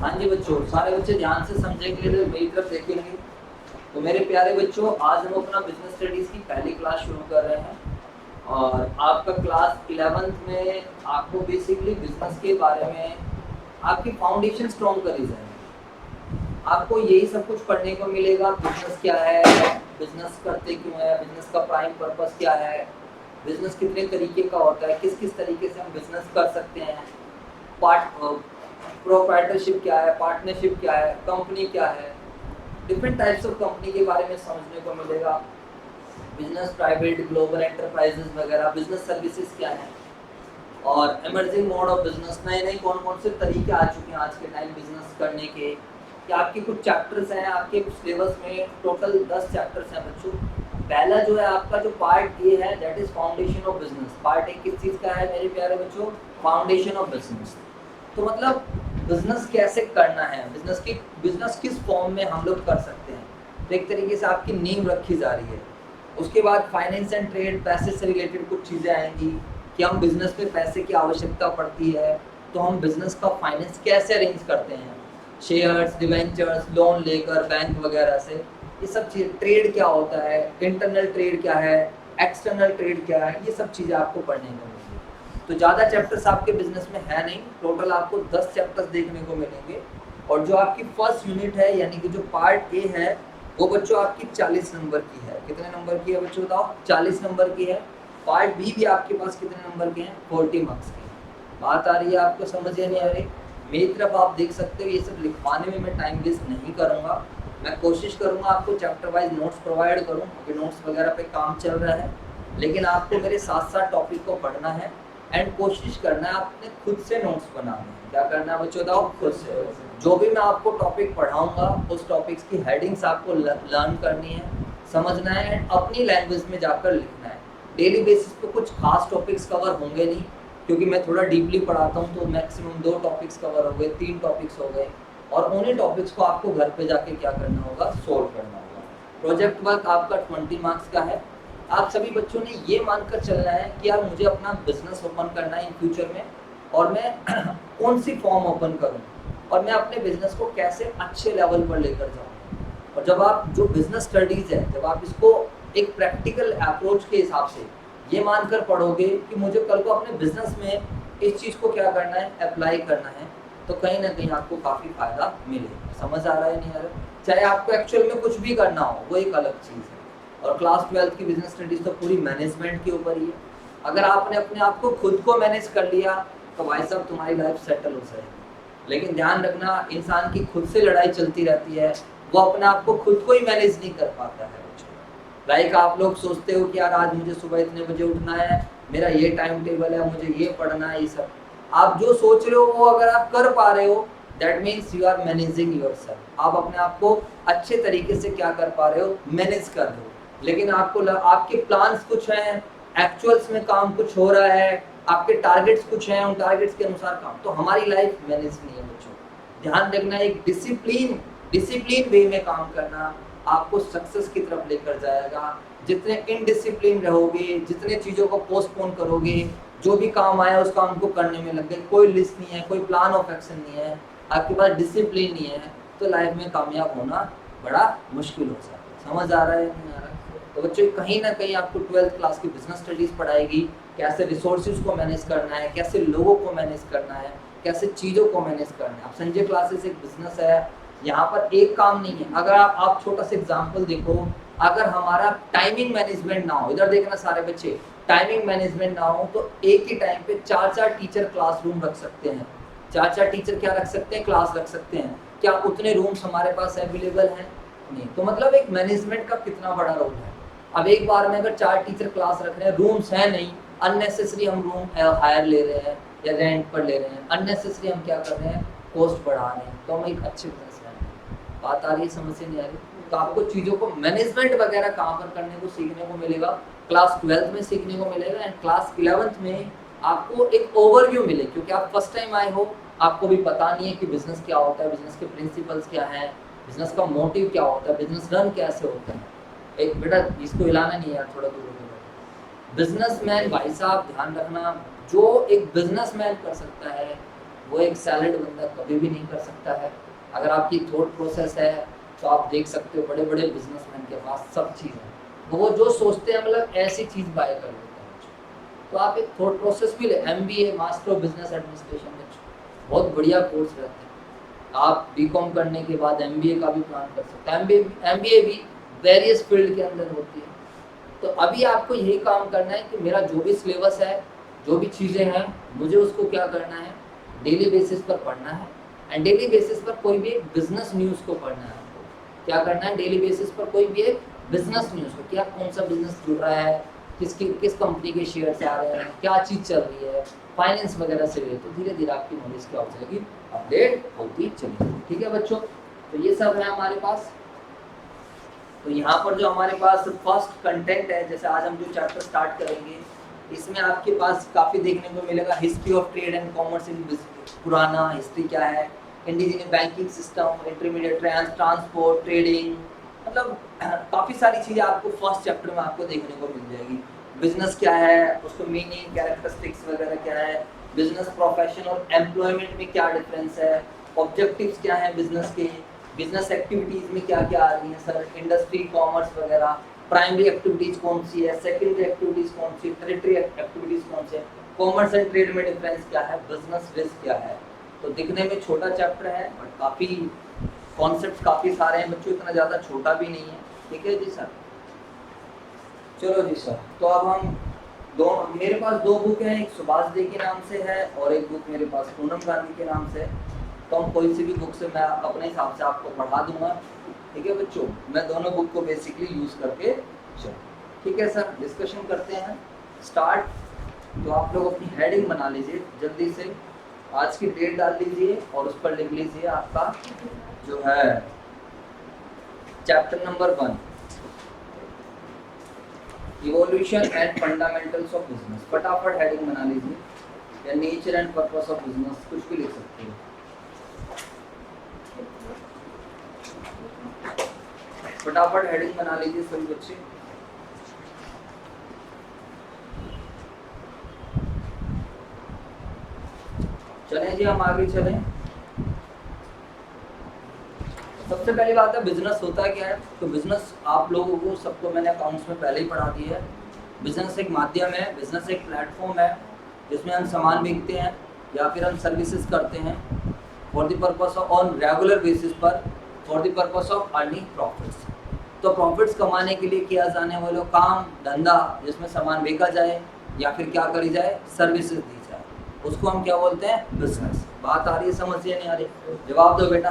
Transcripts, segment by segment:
हाँ जी बच्चों, सारे बच्चे ध्यान से समझेंगे तो मेरी तरफ देखेंगे। तो मेरे प्यारे बच्चों, आज हम अपना बिजनेस स्टडीज की पहली क्लास शुरू कर रहे हैं और आपका क्लास 11th में आपको बेसिकली बिजनेस के बारे में आपकी फाउंडेशन स्ट्रॉन्ग करी जाएगी। आपको यही सब कुछ पढ़ने को मिलेगा। बिजनेस क्या है, बिजनेस करते क्यों है, बिजनेस का प्राइम पर्पस क्या है, बिजनेस कितने तरीके का होता है, किस किस तरीके से हम बिजनेस कर सकते हैं, पार्ट प्रोप्राइटरशिप क्या है, पार्टनरशिप क्या है, कंपनी क्या है, डिफरेंट टाइप्स ऑफ कंपनी के बारे में समझने को मिलेगा। बिजनेस, प्राइवेट, ग्लोबल एंटरप्राइजेस वगैरह, बिजनेस सर्विसेज क्या है और इमर्जिंग मोड ऑफ बिजनेस, नए नए कौन कौन से तरीके आ चुके हैं आज के टाइम बिजनेस करने के। या आपके कुछ चैप्टर्स हैं, आपके सिलेबस में टोटल 10 चैप्टर्स हैं बच्चों। पहला जो है आपका जो पार्ट ए है, that is foundation of business. Part A किस चीज़ का है मेरे प्यारे बच्चों? Foundation of business. तो मतलब बिजनेस कैसे करना है, बिजनेस किस फॉर्म में हम लोग कर सकते हैं, तो एक तरीके से आपकी नींव रखी जा रही है। उसके बाद फाइनेंस एंड ट्रेड, पैसे से रिलेटेड कुछ चीज़ें आएंगी कि हम बिजनेस में पैसे की आवश्यकता पड़ती है तो हम बिजनेस का फाइनेंस कैसे अरेंज करते हैं, शेयर्स, डिवेंचर्स, लोन लेकर बैंक वगैरह से। ये सब चीज़, ट्रेड क्या होता है, इंटरनल ट्रेड क्या है, एक्सटर्नल ट्रेड क्या है, ये सब चीज़ें आपको पढ़ने को मिलेंगी। तो ज़्यादा चैप्टर्स आपके बिजनेस में है नहीं, टोटल आपको 10 चैप्टर्स देखने को मिलेंगे। और जो आपकी फर्स्ट यूनिट है यानी कि जो पार्ट ए है वो बच्चों आपकी 40 नंबर की है। कितने नंबर की है बच्चों बताओ? 40 नंबर की है। पार्ट बी भी आपके पास कितने नंबर के हैं? 40 मार्क्स के। बात आ रही है आपको, समझ नहीं आ रही? मेरी तरफ आप देख सकते हो, ये सब लिखवाने में मैं टाइम वेस्ट नहीं करूँगा। मैं कोशिश करूँगा आपको चैप्टर वाइज नोट्स प्रोवाइड करूँ, अभी नोट्स वगैरह पे काम चल रहा है, लेकिन आपको मेरे साथ साथ टॉपिक को पढ़ना है एंड कोशिश करना है आपने खुद से नोट्स बनाने हैं। क्या करना है बच्चों बताओ? खुद से। जो भी मैं आपको टॉपिक पढ़ाऊंगा उस टॉपिक्स की हेडिंग्स आपको लर्न करनी है, समझना है एंड अपनी लैंग्वेज में जाकर लिखना है। डेली बेसिस पे कुछ खास टॉपिक्स कवर होंगे नहीं, क्योंकि मैं थोड़ा डीपली पढ़ाता हूँ, तो मैक्सिमम 2 टॉपिक्स कवर हो गए, 3 टॉपिक्स हो गए, और उन्हीं टॉपिक्स को आपको घर पे जाके क्या करना होगा? सोल्व करना होगा। प्रोजेक्ट वर्क आपका 20 मार्क्स का है। आप सभी बच्चों ने ये मानकर चलना है कि यार मुझे अपना बिजनेस ओपन करना है इन फ्यूचर में, और मैं कौन सी फॉर्म ओपन करूं और मैं अपने बिजनेस को कैसे अच्छे लेवल पर लेकर जाऊं। और जब आप जो बिजनेस स्टडीज है, जब आप इसको एक प्रैक्टिकल अप्रोच के हिसाब से ये मानकर पढ़ोगे कि मुझे कल को अपने बिजनेस में इस चीज़ को क्या करना है? अप्लाई करना है, तो कहीं ना कहीं आपको काफ़ी फायदा मिलेगा। समझ आ रहा है नहीं आ रहा? चाहे आपको एक्चुअल में कुछ भी करना हो, वो एक अलग चीज़ है। और क्लास 12 की बिजनेस स्टडीज तो पूरी मैनेजमेंट के ऊपर ही है। अगर आपने अपने आप को खुद को मैनेज कर लिया तो भाई साहब तुम्हारी लाइफ सेटल हो जाएगी। लेकिन ध्यान रखना, इंसान की खुद से लड़ाई चलती रहती है, वो अपने आप को खुद को ही मैनेज नहीं कर पाता है। लाइक आप लोग सोचते हो कि यार आज मुझे सुबह इतने बजे उठना है, मेरा ये टाइम टेबल है, मुझे ये पढ़ना है, ये सब आप जो सोच रहे हो वो अगर आप कर पा रहे हो, that means you are managing yourself. आप अपने आप को अच्छे तरीके से क्या कर पा रहे हो? मैनेज कर रहे हो। लेकिन आपके प्लान्स कुछ हैं, एक्चुअल्स में काम कुछ हो रहा है, आपके टारगेट्स कुछ हैं, उन टारगेट्स के अनुसार काम, तो हमारी लाइफ मैनेज नहीं है बच्चों। ध्यान रखना, एक डिसिप्लिन वे में काम करना आपको सक्सेस की तरफ लेकर जाएगा। जितने इनडिसिप्लिन रहोगे, जितने चीज़ों को पोस्टपोन करोगे, जो भी काम आया उस काम को करने में लग गए, कोई लिस्ट नहीं है, कोई प्लान ऑफ एक्शन नहीं है, आपके पास डिसिप्लिन नहीं है, तो लाइफ में कामयाब होना बड़ा मुश्किल हो सकता है। समझ आ रहा है नहीं आ रहा? तो बच्चों कहीं ना कहीं आपको 12th क्लास की बिजनेस स्टडीज़ पढ़ाएगी, कैसे रिसोर्सेज को मैनेज करना है, कैसे लोगों को मैनेज करना है, कैसे चीज़ों को मैनेज करना है। अब संजय क्लासेस एक बिजनेस है, यहाँ पर एक काम नहीं है। अगर आप छोटा सा एग्जाम्पल देखो, अगर हमारा टाइमिंग मैनेजमेंट ना हो, इधर देखना सारे बच्चे, टाइमिंग मैनेजमेंट ना हो तो एक ही टाइम पे 4-4 टीचर क्लासरूम रख सकते हैं। 4-4 टीचर क्या रख सकते हैं? क्लास रख सकते हैं। क्या उतने रूम्स हमारे पास अवेलेबल हैं? नहीं। तो मतलब एक मैनेजमेंट का कितना बड़ा रोल है। अब एक बार में अगर 4 टीचर क्लास रख रहे हैं, रूम्स है नहीं, अननेसेसरी हम रूम हायर ले रहे हैं या रेंट पर ले रहे हैं, अननेसेसरी हम क्या कर रहे हैं? कॉस्ट बढ़ा रहे हैं, तो हम एक अच्छे बात आ रही है, समझ से नहीं आ रही? तो आपको चीज़ों को मैनेजमेंट वगैरह कहाँ पर करने को सीखने को मिलेगा? क्लास 12th में सीखने को मिलेगा एंड क्लास 11th में आपको एक ओवरव्यू मिले, क्योंकि आप फर्स्ट टाइम आए हो, आपको भी पता नहीं है कि बिजनेस क्या होता है, बिजनेस के प्रिंसिपल्स क्या हैं, बिजनेस का मोटिव क्या होता है, बिजनेस रन कैसे होता है। एक बेटा इसको हिलाना नहीं यार, थोड़ा दूर हो। बिजनेसमैन भाई साहब ध्यान रखना, जो एक बिजनेसमैन कर सकता है वो एक सैलड बंदा कभी भी नहीं कर सकता है। अगर आपकी थॉट प्रोसेस है तो आप देख सकते हो बड़े बड़े बिजनेसमैन के पास सब चीज़ है, वो जो सोचते हैं मतलब ऐसी चीज़ बाय कर लेते हैं। तो आप एक थॉट प्रोसेस भी ले, MBA master of business administration में बहुत बढ़िया कोर्स रहते हैं। आप बीकॉम करने के बाद MBA का भी प्लान कर सकते हैं। MBA भी वेरियस फील्ड के अंदर होती है। तो अभी आपको यही काम करना है कि मेरा जो भी सिलेबस है, जो भी चीज़ें हैं, मुझे उसको क्या करना है, डेली बेसिस पर पढ़ना है। एंड डेली बेसिस पर कोई भी एक बिजनेस न्यूज़ को पढ़ना है। आपको क्या करना है, डेली बेसिस पर कोई भी एक बिजनेस न्यूज़ को, क्या कौन सा बिजनेस जुड़ रहा है, किस कंपनी के शेयर्स आ रहे हैं, क्या चीज़ चल रही है, फाइनेंस वगैरह से ले, तो धीरे धीरे आपकी नॉलेज क्या हो जाएगी, अपडेट होती चलेगी। ठीक है बच्चों, तो ये सब है हमारे पास। तो यहाँ पर जो हमारे पास फर्स्ट कंटेंट है, जैसे आज हम जो चैप्टर स्टार्ट करेंगे, इसमें आपके पास काफ़ी देखने को मिलेगा history of trade and commerce इन पुराना हिस्ट्री क्या है, indigenous banking system, intermediate transport, trading, मतलब काफ़ी सारी चीज़ें आपको फर्स्ट चैप्टर में आपको देखने को मिल जाएगी। बिजनेस क्या है, उसको मीनिंग, कैरेक्टरिस्टिक्स वगैरह क्या है, बिजनेस प्रोफेशन और एम्प्लॉयमेंट में क्या डिफरेंस है, ऑब्जेक्टिव्स क्या है बिजनेस के, बिजनेस एक्टिविटीज़ में क्या क्या आ रही हैं सर, इंडस्ट्री, कॉमर्स वगैरह, प्राइमरी एक्टिविटीज़ कौन सी है, सेकेंडरी एक्टिविटीज़ कौन सी, टर्टियरी एक्टिविटीज़ कौन सी है, कॉमर्स एंड ट्रेड में डिफरेंस क्या है, बिजनेस रिस्क क्या है। तो दिखने में छोटा चैप्टर है बट काफ़ी कॉन्सेप्ट काफ़ी सारे हैं बच्चों, इतना ज़्यादा छोटा भी नहीं है। ठीक है जी सर, चलो जी सर। तो अब हम मेरे पास दो बुक हैं, एक सुभाष दे के नाम से है और एक बुक मेरे पास पूनम गांधी के नाम से है। तो हम कोई सी भी बुक से मैं अपने हिसाब से आपको पढ़ा दूंगा। ठीक है बच्चों, मैं दोनों बुक को बेसिकली यूज़ करके चलो। ठीक है सर, डिस्कशन करते हैं, स्टार्ट। तो आप लोग अपनी हेडिंग बना लीजिए जल्दी से, आज की डेट डाल लीजिए और उस पर लिख लीजिए आपका जो है chapter number 1, evolution and fundamentals of business. फटाफट हेडिंग बना लीजिए, या nature and purpose of business, कुछ भी लिख सकते हो। फटाफट हेडिंग बना लीजिए सभी बच्चे। चलें जी, हम आगे चलें। सबसे पहली बात है बिजनेस होता क्या है। तो बिजनेस आप लोगों को सबको मैंने अकाउंट्स में पहले ही पढ़ा दिया है। बिजनेस एक माध्यम है, बिजनेस एक प्लेटफॉर्म है जिसमें हम सामान बेचते हैं या फिर हम सर्विसेज करते हैं for the purpose of on regular basis पर, for the purpose of earning profits. तो प्रॉफिट्स कमाने के लिए किया जाने वाला काम धंधा जिसमें सामान बेचा जाए या फिर क्या करी जाए, सर्विसेज दी जाए, उसको हम क्या बोलते हैं, बिजनेस। बात आ रही है, समझ नहीं आ रही, जवाब दो बेटा।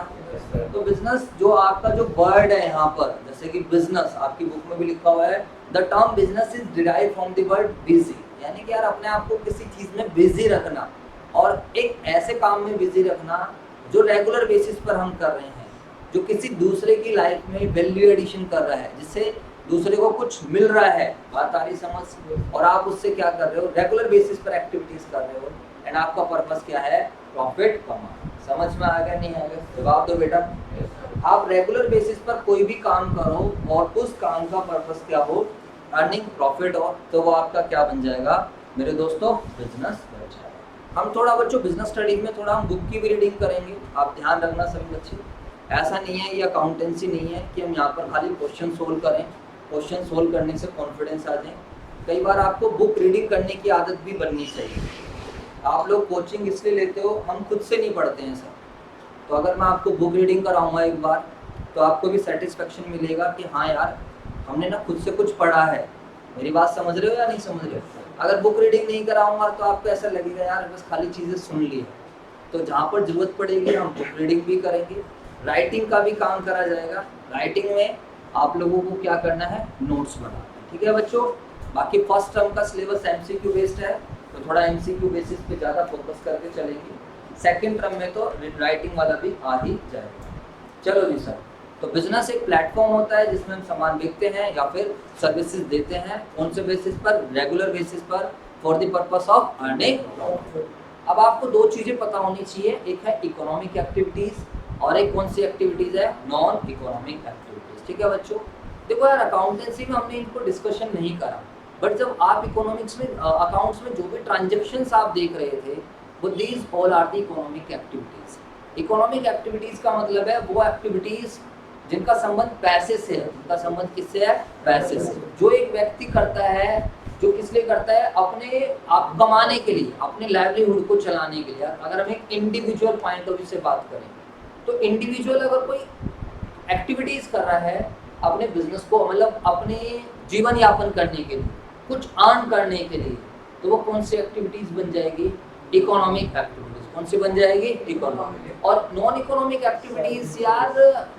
तो बिजनेस जो आपका जो वर्ड है यहाँ पर, जैसे कि बिजनेस आपकी बुक में भी लिखा हुआ है, the term business is derive from the word busy, यानी कि यार अपने आप को किसी चीज में बिजी रखना और एक ऐसे काम में बिजी रखना जो रेगुलर बेसिस पर हम कर रहे हैं, जो किसी दूसरे की लाइफ में वैल्यू एडिशन कर रहा है, जिससे दूसरे को कुछ मिल रहा है। बात आ रही समझ, और आप उससे क्या कर रहे हो, रेगुलर बेसिस पर एक्टिविटीज कर रहे हो एंड आपका पर्पस क्या है, प्रॉफिट कमाना। समझ में आ गया नहीं आ गया, जवाब दो बेटा। आप रेगुलर बेसिस पर कोई भी काम करो और उस काम का पर्पस क्या हो, अर्निंग प्रॉफिट हो, तो वो आपका क्या बन जाएगा मेरे दोस्तों, बिजनेस बन जाएगा। हम थोड़ा बच्चों बिजनेस स्टडीज में थोड़ा हम बुक की भी रीडिंग करेंगे, आप ध्यान रखना सभी बच्चे। ऐसा नहीं है, ये अकाउंटेंसी नहीं है कि हम यहाँ पर खाली क्वेश्चन सोल्व करें, क्वेश्चन सोल्व करने से कॉन्फिडेंस आ जाए। कई बार आपको बुक रीडिंग करने की आदत भी बननी चाहिए। आप लोग कोचिंग इसलिए लेते हो, हम खुद से नहीं पढ़ते हैं सर। तो अगर मैं आपको बुक रीडिंग कराऊंगा एक बार, तो आपको भी सेटिस्फेक्शन मिलेगा कि हाँ यार हमने ना खुद से कुछ पढ़ा है। मेरी बात समझ रहे हो या नहीं समझ रहे हो। अगर बुक रीडिंग नहीं कराऊंगा तो आपको ऐसा लगेगा यार बस खाली चीज़ें सुन ली है। तो जहाँ पर जरूरत पड़ेगी हम बुक रीडिंग भी करेंगे, राइटिंग का भी काम करा जाएगा। राइटिंग में आप लोगों को क्या करना है, नोट्स बनाना। ठीक है बच्चों, बाकी फर्स्ट टर्म का सिलेबस MCQ बेस्ड है, तो थोड़ा MCQ बेसिस पे ज़्यादा फोकस करके चलेंगे। सेकेंड टर्म में तो राइटिंग वाला भी आ ही जाएगा। चलो जी सर, तो बिजनेस एक प्लेटफॉर्म होता है जिसमें हम सामान बेचते हैं या फिर सर्विसेज देते हैं, कौन से बेसिस पर, रेगुलर बेसिस पर, for the purpose of earning profit. अब आपको दो चीज़ें पता होनी चाहिए, एक है इकोनॉमिक एक्टिविटीज़ और एक कौन सी एक्टिविटीज़ है, नॉन इकोनॉमिक एक्टिविटीज़। ठीक है बच्चों, देखो यार अकाउंटेंसी में हमने इनको डिस्कशन नहीं करा, बट जब आप इकोनॉमिक्स में अकाउंट्स में जो भी ट्रांजेक्शन्स आप देख रहे थे वो these all are the economic activities. Economic activities का मतलब है वो एक्टिविटीज जिनका संबंध पैसे से है। जिनका संबंध किससे है? पैसे से। जो एक व्यक्ति करता है, जो किस लिए करता है? अपने आप कमाने के लिए, अपने लाइवलीहुड को चलाने के लिए। अगर हम एक इंडिविजुअल पॉइंट ऑफ व्यू से बात करें तो इंडिविजुअल अगर कोई एक्टिविटीज कर रहा है अपने बिजनेस को, मतलब अपने जीवन यापन करने के लिए, कुछ अर्न करने के लिए, तो वो कौन सी एक्टिविटीज बन जाएगी? Economic activities. कौन सी बन जाएगी? इकोनॉमिक। और नॉन इकोनॉमिक एक्टिविटीज यार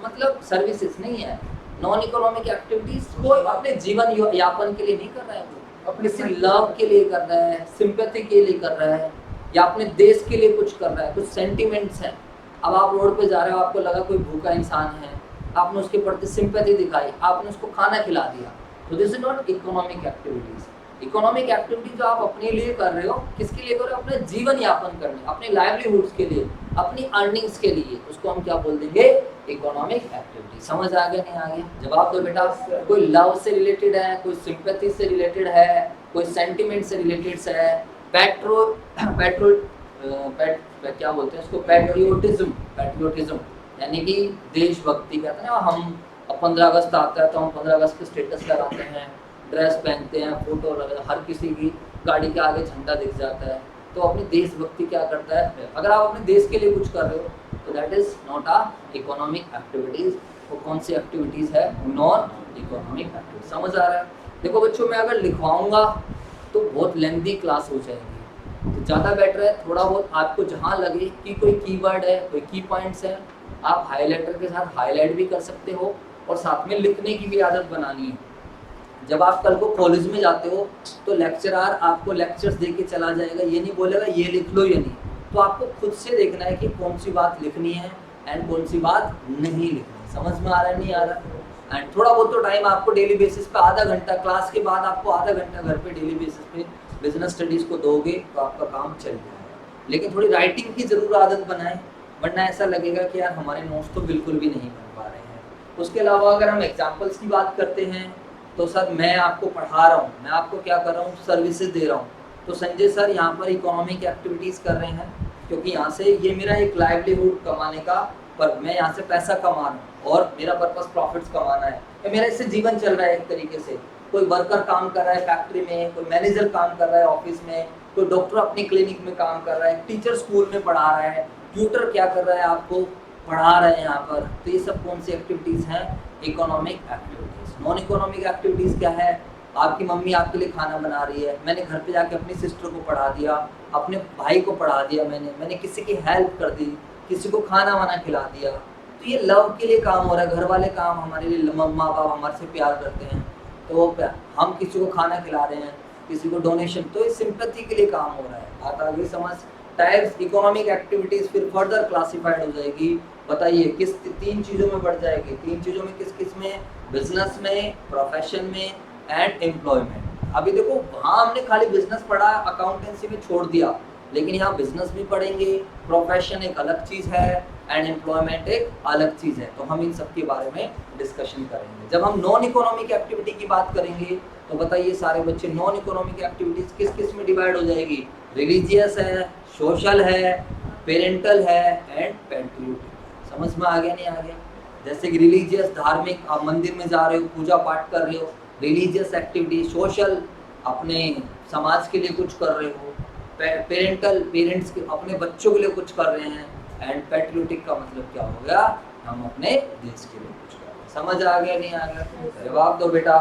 मतलब सर्विसेज नहीं है। नॉन इकोनॉमिक एक्टिविटीज कोई अपने जीवन यापन के लिए नहीं कर रहा है, वो अपने सिर्फ लव के लिए कर रहा है, सिंपैथी के लिए कर रहा है, या अपने देश के लिए कुछ कर रहा है, कुछ सेंटिमेंट्स हैं। अब आप रोड पे जा रहे हो, आपको लगा कोई भूखा इंसान है, आपने उसके प्रति सिंपैथी दिखाई, आपने उसको खाना खिला दिया, तो this is not economic activities. Economic activity जो आप अपने लिए कर रहे हो, किसके लिए कर रहे हो? अपने जीवन यापन करने, अपने लाइवलीहुड्स के लिए, अपनी अर्निंग्स के लिए, उसको हम क्या बोल देंगे? Economic activity. समझ आ गया नहीं आ गया? जवाब दो बेटा। कोई लव से रिलेटेड है, कोई सिंपैथी से रिलेटेड है, कोई सेंटिमेंट से रिलेटेड है, पेट्रोल क्या बोलते हैं इसको? पैट्रियोटिज्म यानी कि देशभक्ति कहते हैं ना। हम 15 अगस्त आता है तो हम 15 अगस्त के स्टेटस लगाते हैं, ड्रेस पहनते हैं, फोटो लगाते, हर किसी की गाड़ी के आगे झंडा दिख जाता है। तो अपनी देशभक्ति क्या करता है? अगर आप अपने देश के लिए कुछ कर रहे हो तो that is not a economic activities. वो कौन सी एक्टिविटीज है? Non economic activities. समझ आ रहा है? देखो बच्चों, मैं अगर लिखवाऊंगा तो बहुत लेंथी क्लास हो जाएगी, तो ज़्यादा बेटर है थोड़ा बहुत आपको जहाँ लगे कि कोई कीवर्ड है, कोई की पॉइंट्स है, आप हाईलाइटर के साथ हाईलाइट भी कर सकते हो, और साथ में लिखने की भी आदत बनानी है। जब आप कल को कॉलेज में जाते हो तो लेक्चरर आपको लेक्चर्स दे के चला जाएगा, ये नहीं बोलेगा ये लिख लो, ये नहीं। तो आपको खुद से देखना है कि कौन सी बात लिखनी है एंड कौन सी बात नहीं लिखनी। समझ में आ रहा है नहीं आ रहा? एंड थोड़ा बहुत तो टाइम आपको डेली बेसिस पे, आधा घंटा क्लास के बाद आपको आधा घंटा घर पे डेली बेसिस पे बिजनेस स्टडीज़ को दोगे तो आपका काम चल जाएगा। लेकिन थोड़ी राइटिंग की ज़रूर आदत बनाएं, वरना ऐसा लगेगा कि यार हमारे नोट्स तो बिल्कुल भी नहीं बन पा रहे हैं। उसके अलावा अगर हम एग्जाम्पल्स की बात करते हैं तो सर मैं आपको पढ़ा रहा हूँ, मैं आपको क्या कर रहा हूँ? सर्विसेज दे रहा हूँ। तो संजय सर यहाँ पर इकोनॉमिक एक्टिविटीज़ कर रहे हैं, क्योंकि यहाँ से ये मेरा एक लाइवलीहुड कमाने का, पर मैं यहाँ से पैसा कमा रहा हूँ और मेरा पर्पस प्रॉफिट्स कमाना है, तो मेरा इससे जीवन चल रहा है एक तरीके से। कोई वर्कर काम कर रहा है फैक्ट्री में, कोई मैनेजर काम कर रहा है ऑफिस में, कोई डॉक्टर अपनी क्लिनिक में काम कर रहा है, टीचर स्कूल में पढ़ा रहा है, ट्यूटर क्या कर रहा है? आपको पढ़ा रहे हैं यहाँ पर। तो ये सब कौन सी एक्टिविटीज़ हैं? Economic activities. Non economic activities क्या है? आपकी मम्मी आपके लिए खाना बना रही है, मैंने घर पे जाके अपनी सिस्टर को पढ़ा दिया, अपने भाई को पढ़ा दिया, मैंने किसी की हेल्प कर दी, किसी को खाना वाना खिला दिया। तो ये लव के लिए काम हो रहा है। घर वाले काम हमारे लिए, मम्मा पापा हमारे से प्यार करते हैं तो हम किसी को खाना खिला रहे हैं, किसी को डोनेशन, तो ये सिंपैथी के लिए काम हो रहा है। बात आगे समझ? टाइप्स इकोनॉमिक एक्टिविटीज़ फिर फर्दर क्लासिफाइड हो जाएगी। बताइए किस 3 चीज़ों में बढ़ जाएगी? 3 चीज़ों में किस में? बिजनेस में, प्रोफेशन में एंड एम्प्लॉयमेंट। अभी देखो वहाँ हमने खाली बिजनेस पढ़ा, अकाउंटेंसी में छोड़ दिया, लेकिन यहाँ बिजनेस भी पढ़ेंगे, प्रोफेशन एक अलग चीज़ है एंड एम्प्लॉयमेंट एक अलग चीज़ है। तो हम इन सब के बारे में डिस्कशन करेंगे। जब हम नॉन इकोनॉमिक एक्टिविटी की बात करेंगे तो बताइए सारे बच्चे, नॉन इकोनॉमिक एक्टिविटीज़ किस किस में डिवाइड हो जाएगी? रिलीजियस है, सोशल है, पेरेंटल है एंड पैट्रियोटिक। समझ में आ गया नहीं आ गया? जैसे कि रिलीजियस, धार्मिक, आप मंदिर में जा रहे हो, पूजा पाठ कर रहे हो, रिलीजियस एक्टिविटी। सोशल, अपने समाज के लिए कुछ कर रहे हो। पेरेंटल, पेरेंट्स के अपने बच्चों के लिए कुछ कर रहे हैं। एंड पैट्रियोटिक का मतलब क्या हो गया? हम अपने देश के लिए कुछ कर रहे हैं। समझ आ गया नहीं आ गया? जवाब दो बेटा।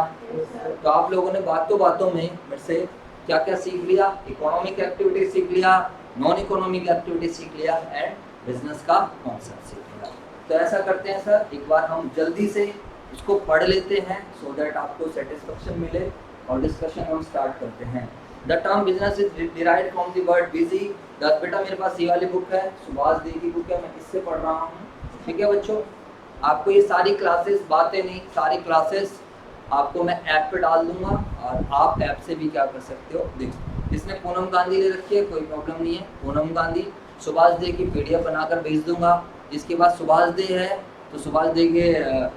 तो आप लोगों ने बातों में मेरे से क्या क्या सीख लिया? इकोनॉमिक एक्टिविटी सीख लिया, नॉन इकोनॉमिक एक्टिविटी सीख लिया एंड बिजनेस का कॉन्सेप्ट सीख लिया। तो ऐसा करते हैं सर, एक बार हम जल्दी से इसको पढ़ लेते हैं सो दैट आपको सेटिस्फेक्शन मिले, और डिस्कशन हम स्टार्ट करते हैं। The term business is derived from the word busy. दस बेटा मेरे पास ये वाली बुक है, सुभाष दे की बुक है, मैं इससे पढ़ रहा हूँ। ठीक है बच्चों, आपको ये सारी क्लासेस, बातें नहीं, सारी क्लासेस आपको मैं ऐप पे डाल दूंगा, और आप ऐप से भी क्या कर सकते हो देख सकते हो। इसमें पूनम गांधी ले रखी है, कोई प्रॉब्लम नहीं है। पूनम गांधी, सुभाष दे की PDF बनाकर भेज दूंगा। जिसके पास सुभाष दे है तो सुभाष दे के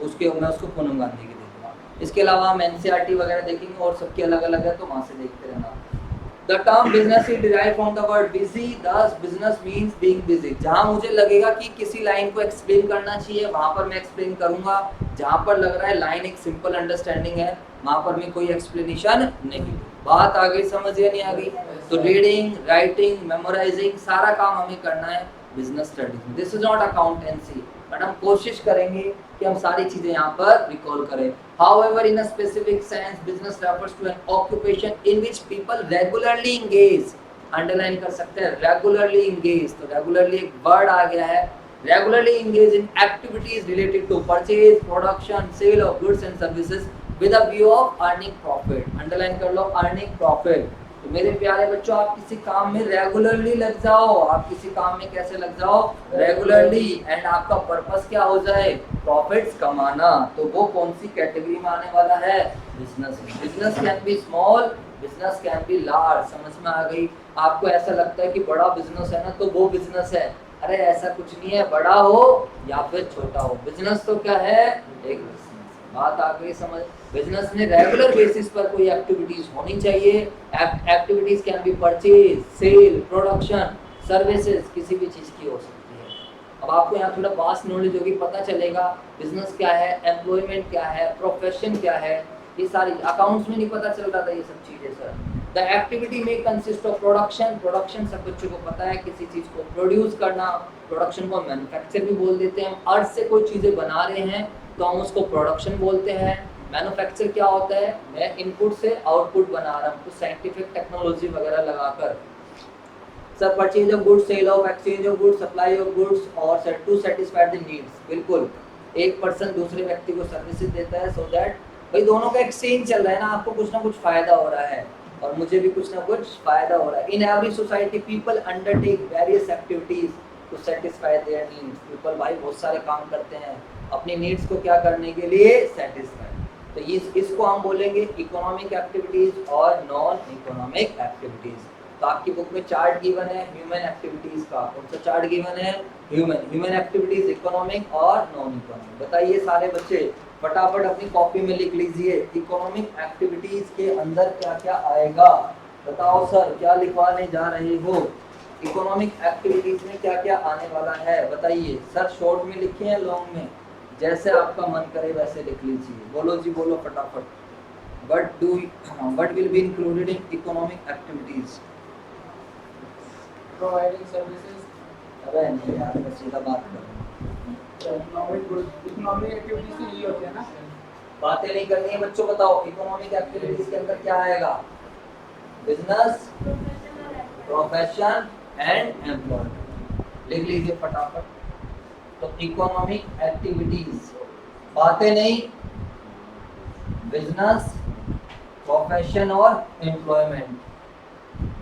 उसके मैं उसको पूनम गांधी की दे दूँगा। इसके अलावा हम NCERT वगैरह देखेंगे और सबके अलग अलग है, तो वहाँ से देखते रहना। The term business is derived from the word busy, thus business means being busy. जहाँ मुझे लगेगा कि किसी लाइन को एक्सप्लेन करना चाहिए वहाँ पर मैं एक्सप्लेन करूँगा, जहाँ पर लग रहा है लाइन एक सिंपल अंडरस्टैंडिंग है वहाँ पर मैं कोई एक्सप्लेनेशन नहीं। बात आ गई समझ या नहीं आ गई? तो रीडिंग, राइटिंग, मेमोराइजिंग सारा काम हमें करना है बिजनेस स्टडीज में। This is not accountancy, but हम कोशिश करेंगे कि हम सारी चीजें यहाँ पर रिकॉल करें। However, in a specific sense, business refers to an occupation in which people regularly engage. Underline कर सकते हैं रेगुलरली इंगेज, तो रेगुलरली एक वर्ड आ गया है। Regularly engage in activities related to purchase, production, sale of goods and services with a view of earning profit. Underline कर लो अर्निंग प्रॉफिट। तो मेरे प्यारे बच्चों, आप किसी काम में रेगुलरली लग जाओ। आप किसी काम में कैसे लग जाओ? रेगुलरली। एंड आपका पर्पस क्या हो जाए? प्रॉफिट्स कमाना। तो वो कौन सी कैटेगरी में आने वाला है? Business. Business can be small, business can be large. समझ में आ गई? आपको ऐसा लगता है कि बड़ा बिजनेस है ना तो वो बिजनेस है, अरे ऐसा कुछ नहीं है, बड़ा हो या फिर छोटा हो, बिजनेस तो क्या है? एक बिजनेस। बात आ गई समझ? बिजनेस में रेगुलर बेसिस पर कोई एक्टिविटीज होनी चाहिए। Activities can be purchase, sale, production, services, किसी भी चीज की हो सकती है। अब आपको यहाँ थोड़ा वास्ट नॉलेज होगी, पता चलेगा बिजनेस क्या है, एम्प्लॉयमेंट क्या है, प्रोफेशन क्या है। ये सारी अकाउंट्स में नहीं पता चल रहा था ये सब चीजें सर। द एक्टिविटी में कंसिस्ट ऑफ प्रोडक्शन। प्रोडक्शन सब बच्चों को पता है, किसी चीज को प्रोड्यूस करना। प्रोडक्शन को मैन्युफैक्चर भी बोल देते हैं। अर्थ से कोई चीजें बना रहे हैं तो हम उसको प्रोडक्शन बोलते हैं। मैन्युफैक्चर क्या होता है? मैं इनपुट से आउटपुट बना रहा हूँ कुछ साइंटिफिक टेक्नोलॉजी वगैरह लगाकर। Sir purchase of goods, sale of, exchange of goods, supply of goods और टू सेटिस्फाई द नीड्स। बिल्कुल, एक पर्सन दूसरे व्यक्ति को सर्विसेज देता है सो दैट भाई दोनों का एक्सचेंज चल रहा है ना, आपको कुछ ना कुछ फायदा हो रहा है और मुझे भी कुछ ना कुछ फायदा हो रहा है। In every society people undertake various activities to satisfy their needs. People भाई बहुत सारे काम करते हैं अपनी नीड्स को क्या करने के लिए? सेटिस्फाई। तो इसको हम बोलेंगे इकोनॉमिक एक्टिविटीज और नॉन इकोनॉमिक एक्टिविटीज। तो आपकी बुक में चार्ट गिवन है ह्यूमन एक्टिविटीज का। कौन सा चार्ट गिवन है? ह्यूमन एक्टिविटीज, इकोनॉमिक और नॉन इकोनॉमिक। बताइए सारे बच्चे, फटाफट अपनी कॉपी में लिख लीजिए इकोनॉमिक एक्टिविटीज के अंदर क्या क्या आएगा। बताओ सर क्या लिखवाने जा रहे हो? इकोनॉमिक एक्टिविटीज में क्या क्या आने वाला है बताइए सर। शॉर्ट में लिखिए या लॉन्ग में, जैसे आपका मन करे वैसे लिख लीजिए। बोलो जी बोलो फटाफट। what will be included in economic activities? Providing services. अबे नहीं यार, मैं सीधा बात कर रहा हूँ। इकोनॉमिक एक्टिविटीज तो ये होती है ना। बातें नहीं करनी है बच्चों। बताओ इकोनॉमिक एक्टिविटीज के अंदर क्या आएगा? Business, profession and employment. लिख लीजिए फटाफट। तो इकोनॉमिक एक्टिविटीज, बातें नहीं, बिजनेस, प्रोफेशन और एम्प्लॉयमेंट।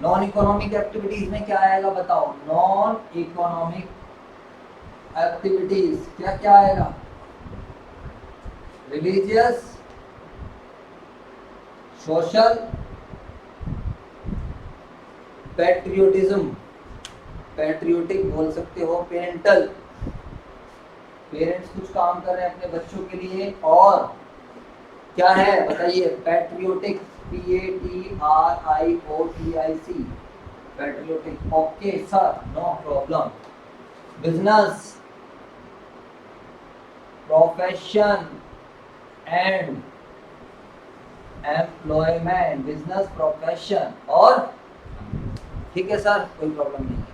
नॉन इकोनॉमिक एक्टिविटीज में क्या आएगा बताओ? नॉन इकोनॉमिक एक्टिविटीज क्या क्या आएगा? रिलीजियस, सोशल, पैट्रियोटिज्म, पैट्रियोटिक बोल सकते हो, पेरेंटल, पेरेंट्स कुछ काम कर रहे हैं अपने बच्चों के लिए, और क्या है बताइए? Patriotic, PATRIOTIC, patriotic. Okay sir, no problem. Business, profession and employment. Business, profession और, ठीक है सर, कोई प्रॉब्लम नहीं है।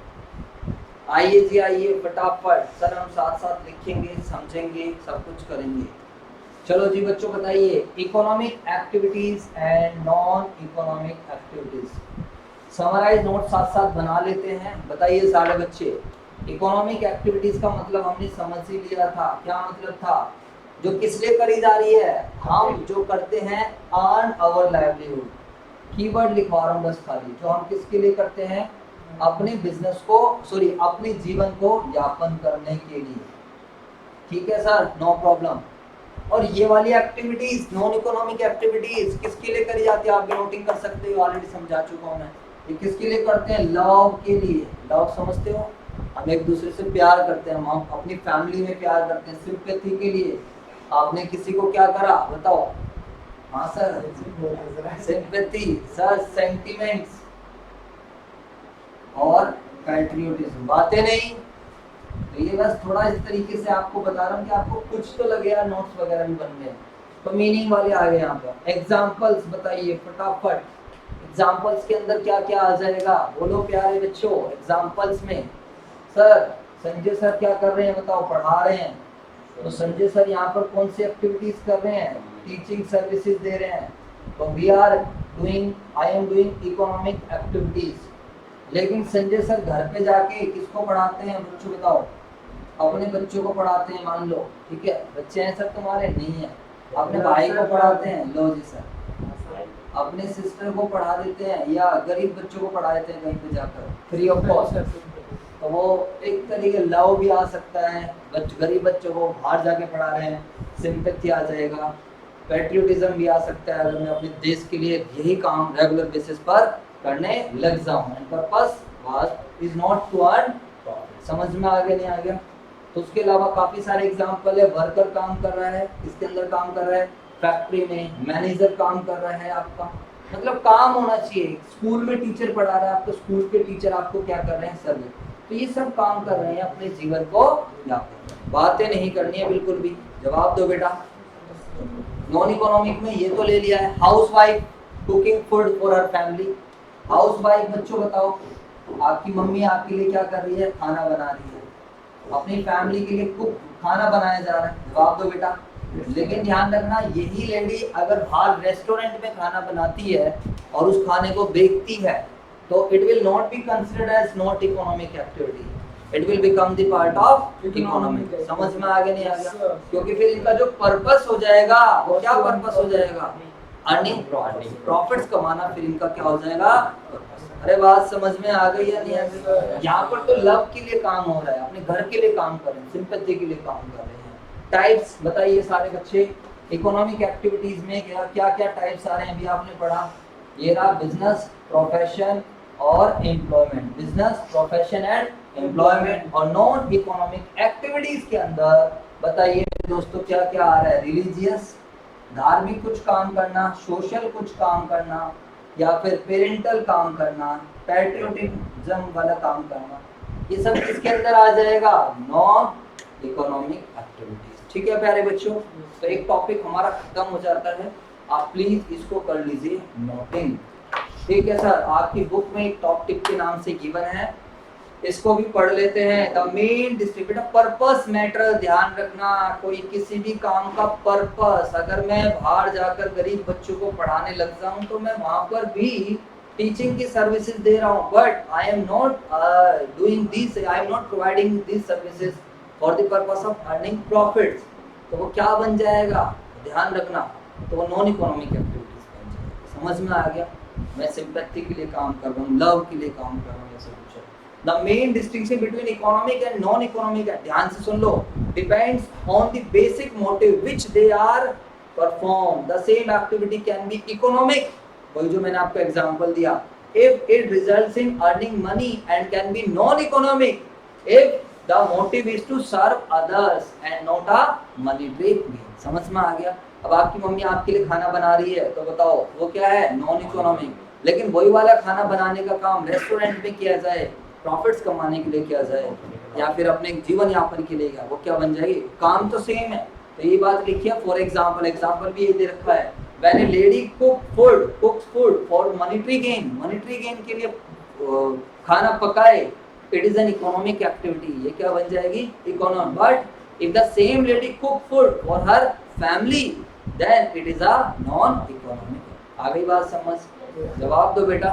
आइए जी आइए फटाफट सर, हम साथ साथ लिखेंगे, समझेंगे, सब कुछ करेंगे। चलो जी बच्चों बताइए economic activities and non economic activities. Summarise note साथ साथ बना लेते हैं। बताइए सारे बच्चे, इकोनॉमिक एक्टिविटीज का मतलब हमने समझ ही लिया था। क्या मतलब था? जो किस लिए करी जा रही है? हम जो करते हैं अर्न आवर लाइवलीहुड। कीवर्ड लिखवा रहा हूँ बस खाली। जो हम किसके लिए करते हैं? अपने बिजनेस को, सॉरी अपने जीवन को यापन करने के लिए। ठीक है सर, नो प्रॉब्लम। और ये वाली एक्टिविटीज नॉन इकोनॉमिक एक्टिविटीज किसके लिए करी जाती है? आप भी नोटिंग कर सकते हो, ऑलरेडी समझा चुका हूँ मैं। ये किसके लिए करते हैं? लव के लिए। लव समझते हो? हम एक दूसरे से प्यार करते हैं, हम अपनी फैमिली में प्यार करते हैं, सिंपैथी के लिए। आपने किसी को क्या करा बताओ? हाँ सर, सिंपैथी सर, सेंटिमेंट्स, और पैट्रियोटिज्म। बातें नहीं, तो ये बस थोड़ा इस तरीके से आपको बता रहा हूँ कि आपको कुछ तो लगेगा, नोट्स वगैरह भी बन गए। तो मीनिंग वाले आ गए यहाँ पर। एग्जाम्पल्स बताइए फटाफट, एग्जाम्पल्स के अंदर क्या क्या आ जाएगा, बोलो प्यारे बच्चों। एग्जाम्पल्स में सर, संजय सर क्या कर रहे हैं बताओ, पढ़ा रहे हैं। तो संजय सर यहाँ पर कौन सी एक्टिविटीज कर रहे हैं, टीचिंग सर्विसेज दे रहे हैं। तो we are doing, I am doing economic activities. लेकिन संजय सर घर पे जाके किसको पढ़ाते हैं बच्चों बताओ, अपने बच्चों को पढ़ाते हैं मान लो, ठीक है, बच्चे हैं सर तुम्हारे, नहीं है, अपने भाई को पढ़ाते हैं, लो जी सर, अपने सिस्टर को पढ़ा देते हैं, या गरीब बच्चों को पढ़ा देते हैं कहीं पे जाकर फ्री ऑफ कॉस्ट। तो वो एक तरीके लव भी आ सकता है, गरीब बच्चों को बाहर जाके पढ़ा रहे हैं, सिंपैथी आ जाएगा, पैट्रियोटिज्म भी आ सकता है, अगर मैं अपने देश के लिए यही काम रेगुलर बेसिस पर करने लग जाऊं। And purpose was is not to earn profit. समझ में आ गया नहीं आ गया? तो उसके अलावा काफी सारे एग्जांपल है। वर्कर काम कर रहा है, इसके अंदर काम कर रहा है, फैक्ट्री में मैनेजर काम कर रहा है आपका, मतलब काम होना चाहिए। स्कूल में टीचर पढ़ा रहा है, आपको स्कूल के टीचर आपको क्या कर रहे हैं, सर्विस। तो ये सब काम कर रहे हैं अपने जीवन को यापन। बातें नहीं करनी है बिल्कुल भी। जवाब दो बेटा। नॉन इकोनॉमिक में ये तो ले लिया है, house wife cooking food for her family. House wife बच्चों बताओ, आपकी मम्मी आपके लिए क्या कर रही है, खाना बना रही है, अपनी फैमिली के लिए कुक खाना बनाया जा रहा है। जवाब दो बेटा। लेकिन ध्यान रखना, यही लेडी अगर बाहर रेस्टोरेंट में खाना बनाती है और उस खाने को बेचती है, तो it will not be considered as not economic activity, it will become the part of economic. समझ में आ गया नहीं आ गया? क्योंकि फिर इनका जो पर्पस हो जाएगा, वो क्या पर्पस हो जाएगा, अर्निंग प्रॉफिट्स कमाना, फिर इनका क्या हो जाएगा, पर्पस। अरे बात समझ में आ गई या नहीं आ गई? यहाँ पर तो लव के लिए काम हो रहा है, अपने घर के लिए काम कर रहे हैं, सिंपैथी के लिए काम कर रहे हैं। टाइप्स बताइए सारे बच्चे, इकोनॉमिक एक्टिविटीज में क्या क्या क्या टाइप्स आ रहे हैं, अभी आपने पढ़ा। ये रहा बिजनेस, प्रोफेशन और employment. Business, profession and employment. और नॉन इकोनॉमिक एक्टिविटीज के अंदर बताइए दोस्तों क्या क्या आ रहा है, रिलीजियस, धार्मिक कुछ काम करना, सोशल कुछ काम करना, या फिर पेरेंटल काम करना, पैट्रियोटिज्म वाला काम करना। ये सब किसके अंदर आ जाएगा, नॉन इकोनॉमिक एक्टिविटीज। ठीक है प्यारे बच्चों, तो एक टॉपिक हमारा खत्म हो जाता है, आप प्लीज इसको कर लीजिए नोटिंग। ठीक है सर, आपकी बुक में एक टॉप टिप के नाम से गिवन है, इसको भी पढ़ लेते हैं। The main distributor purpose matter, ध्यान रखना, कोई किसी भी काम का पर्पस, अगर मैं बाहर जाकर गरीब बच्चों को पढ़ाने लग जाऊं तो मैं वहां पर भी टीचिंग की सर्विसेज दे रहा हूं, but I am not doing this, I am not providing this services for the purpose of earning profits. तो वो क्या बन जाएगा, ध्यान रखना, तो वो नॉन इकोनॉमिक एक्टिविटीज बन जाएगा। समझ में आ गया? मैं सिंपैथी के लिए काम कर रहा हूँ, लव के लिए काम कर रहा हूँ, ऐसे कुछ। The main distinction between economic and non-economic, ध्यान से सुन लो, depends on the basic motive which they are performed. The same activity can be economic, वही जो मैंने आपको एग्जांपल दिया, if it results in earning money, and can be non-economic if the motive is to serve others and not a monetary gain. समझ में आ गया? अब आपकी मम्मी आपके लिए खाना बना रही है, तो बताओ वो क्या है, नॉन इकोनॉमिक। लेकिन वही वाला खाना बनाने का काम रेस्टोरेंट में किया जाए, प्रॉफिट्स कमाने के लिए किया जाए, या फिर अपने जीवन यापन के लिए, वो क्या बन जाएगी, काम तो सेम है। तो ये बात लिखिए, फॉर एग्जांपल, एग्जांपल भी ये दे रखा है, when a lady cooks food for monetary gain के लिए खाना पकाए, it is an economic activity, ये क्या बन जाएगी, economic. But if the same lady cook food for her family, then it is a non economic. आ गई बात समझ? जवाब दो बेटा।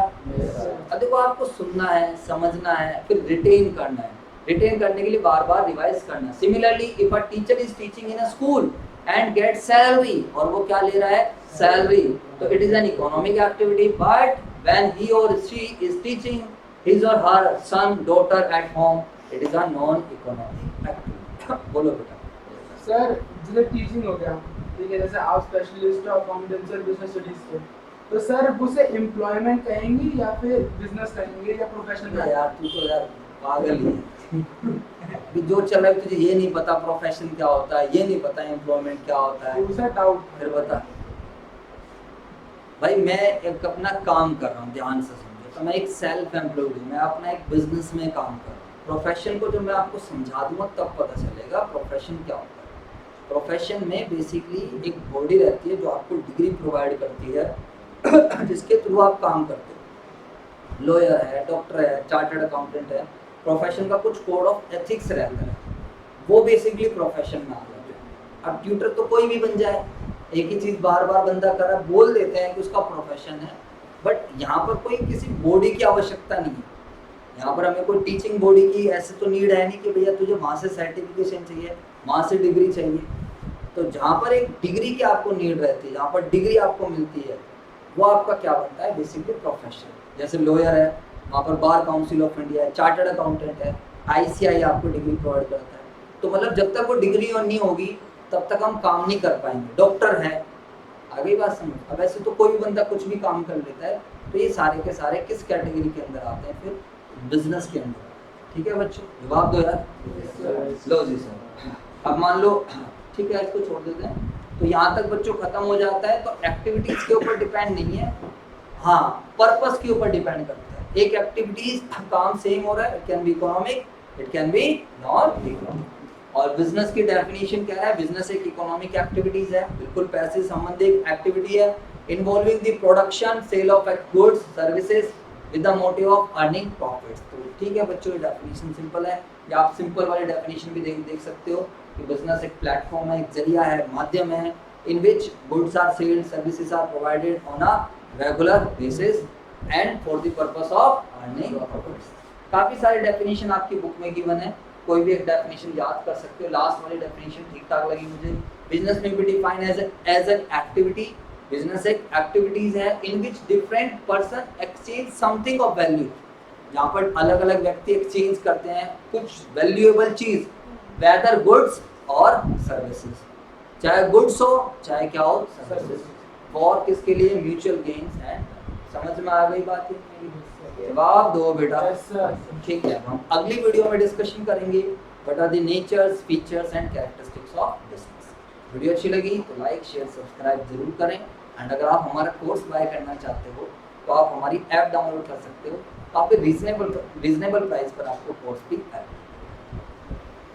देखो आपको सुनना है, समझना है, फिर रिटेन करना है। रिटेन करने के लिए बार बार रिवाइज करना है। Similarly if a teacher is teaching in a school and get salary, और वो क्या ले रहा है, सैलरी, तो it is an economic activity. But when he और शी इज टीचिंग हिज और her son daughter at home, it is a non economic activity. बोलो बेटा। सर जैसे टीचिंग हो गया, ठीक है, जैसे आप specialist of confidential business studies के, तो सर उसे एम्प्लॉयमेंट कहेंगे या फिर बिजनेस कहेंगे या प्रोफेशन कहेंगे? यार तू तो यार पागल ही है। जो चल रहा है तुझे ये नहीं पता प्रोफेशन क्या होता है, ये नहीं पता एम्प्लॉयमेंट क्या होता है, दूसरा डाउट फिर बता। भाई मैं एक अपना काम कर रहा हूँ, ध्यान से समझो, तो मैं एक सेल्फ एम्प्लॉयड हूँ, मैं अपना एक बिजनेस में काम कर रहा हूँ। प्रोफेशन को जब मैं आपको समझा दूंगा तब पता चलेगा प्रोफेशन क्या होता है। प्रोफेशन में बेसिकली एक बॉडी रहती है जो आपको डिग्री प्रोवाइड करती है जिसके थ्रू आप काम करते हो। लॉयर है, डॉक्टर है, चार्टर्ड अकाउंटेंट है, प्रोफेशन का कुछ कोड ऑफ एथिक्स रहता है, वो बेसिकली प्रोफेशन में आ जाते हैं। अब ट्यूटर तो कोई भी बन जाए, एक ही चीज़ बार बार बंदा कर रहा है, बोल देते हैं कि उसका प्रोफेशन है, बट यहाँ पर कोई किसी बॉडी की आवश्यकता नहीं है। यहाँ पर हमें कोई टीचिंग बॉडी की ऐसे तो नीड है नहीं कि भैया तुझे वहाँ से सर्टिफिकेशन चाहिए, वहाँ से डिग्री चाहिए। तो जहाँ पर एक डिग्री की आपको नीड रहती है, जहाँ पर डिग्री आपको मिलती है, वो आपका क्या बनता है, बेसिकली प्रोफेशन। जैसे लॉयर है, वहाँ पर बार काउंसिल ऑफ इंडिया है, चार्टर्ड अकाउंटेंट है, ICAI आपको डिग्री प्रोवाइड करता है। तो मतलब जब तक वो डिग्री नहीं होगी तब तक हम काम नहीं कर पाएंगे। डॉक्टर है, आगे बात समझ। अब ऐसे तो कोई भी बंदा कुछ भी काम कर लेता है, तो ये सारे के सारे किस कैटेगरी के अंदर आते हैं, फिर बिजनेस के अंदर। ठीक है बच्चों, जवाब दो यार। लो जी सर। अब मान लो, ठीक है इसको छोड़ देते हैं। तो यहाँ तक बच्चों खत्म हो जाता है। तो एक्टिविटीज के ऊपर डिपेंड नहीं है, हाँ पर्पस के ऊपर डिपेंड करता है। एक एक्टिविटीज काम सेम हो रहा है, it can be economic, it can be non economic. और बिजनेस की डेफिनेशन क्या है, बिजनेस एक इकोनॉमिक एक्टिविटीज है, बिल्कुल पैसे से संबंधित एक्टिविटी है, involving the production sale of goods services with the motive of earning profits. तो ठीक है बच्चों, ये डेफिनेशन सिंपल है, या आप सिंपल वाली डेफिनेशन भी देख सकते हो कि बिजनेस एक प्लेटफॉर्म है, एक जरिया है, माध्यम है, in which goods are sold, services are provided on a regular basis and for the purpose of earning profits. काफी सारे डेफिनेशन आपकी बुक में गिवन है, कोई भी एक डेफिनेशन याद कर सकते हो। लास्ट वाली डेफिनेशन ठीक ठाक लगी मुझे। बिजनेस में भी define as an activity, business एक एक्टिविटीज है in which different person exchange something of value, जहाँ पर अलग अलग व्यक्ति एक्सचेंज करते हैं कुछ वैल्यूएबल चीज, वेदर गुड्स और सर्विसेज, चाहे गुड्स हो चाहे क्या हो सर्विसेज, और किसके लिए, म्यूचुअल गेन्स एंड। समझ में आ गई बात है? जवाब दो बेटा। ठीक है, हम अगली वीडियो में डिस्कशन करेंगे what are the natures, features and characteristics of business. Video अच्छी लगी तो लाइक शेयर सब्सक्राइब जरूर करें। एंड अगर आप हमारा कोर्स बाय करना चाहते हो तो आप हमारी ऐप डाउनलोड कर सकते हो, काफ़ी रीजनेबल प्राइस पर आपको कोर्स भी है।